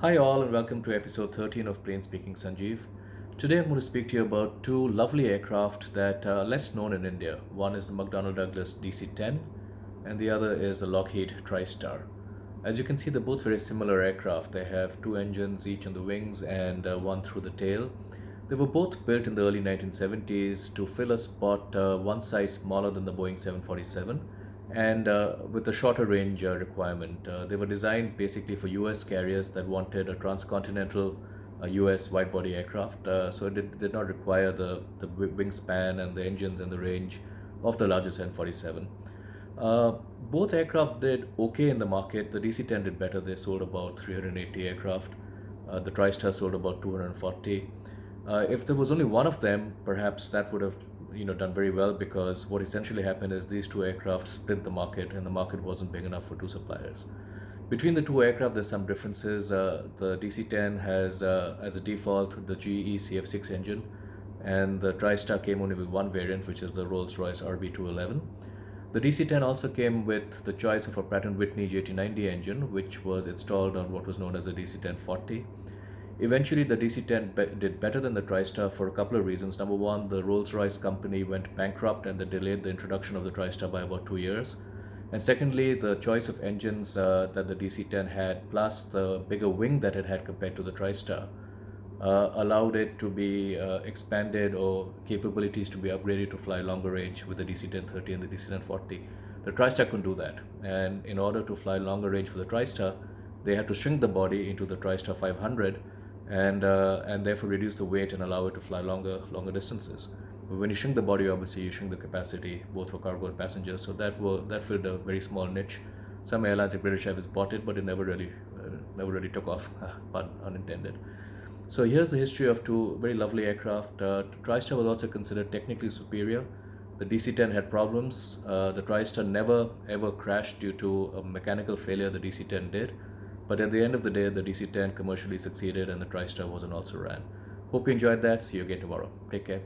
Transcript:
Hi, all, and welcome to episode 13 of Plain Speaking Sanjiv. Today, I'm going to speak to you about two lovely aircraft that are less known in India. One is the McDonnell Douglas DC-10, and the other is the Lockheed Tristar. As you can see, they're both very similar aircraft. They have two engines, each on the wings, and one through the tail. They were both built in the early 1970s to fill a spot one size smaller than the Boeing 747 and with a shorter range requirement. They were designed basically for US carriers that wanted a transcontinental US wide body aircraft, so it did not require the wingspan and the engines and the range of the larger 747. Uh, Both aircraft did okay in the market. The DC-10 did better. They sold about 380 aircraft. The TriStar sold about 240. If there was only one of them, perhaps that would have done very well, because what essentially happened is these two aircraft split the market, and the market wasn't big enough for two suppliers. Between the two aircraft, there's some differences. The DC-10 has, as a default, the GE CF6 engine, and the TriStar came only with one variant, which is the Rolls-Royce RB211. The DC-10 also came with the choice of a Pratt& Whitney J1890 engine, which was installed on what was known as the DC-1040. Eventually, the DC-10 did better than the TriStar for a couple of reasons. Number one, the Rolls-Royce company went bankrupt and they delayed the introduction of the TriStar by about 2 years. And secondly, the choice of engines that the DC-10 had, plus the bigger wing that it had compared to the TriStar, allowed it to be expanded, or capabilities to be upgraded to fly longer range with the DC-1030 and the DC-1040. The TriStar couldn't do that. And in order to fly longer range for the TriStar, they had to shrink the body into the TriStar 500 and therefore reduce the weight and allow it to fly longer distances. But when you shrink the body, obviously you shrink the capacity both for cargo and passengers. So that filled a very small niche. Some airlines like British Airways bought it, but it never really took off, pun unintended. So here's the history of two very lovely aircraft. TriStar was also considered technically superior. The DC-10 had problems. The TriStar never ever crashed due to a mechanical failure. The DC-10 did. But at the end of the day, the DC-10 commercially succeeded and the TriStar was an also ran. Hope you enjoyed that. See you again tomorrow. Take care.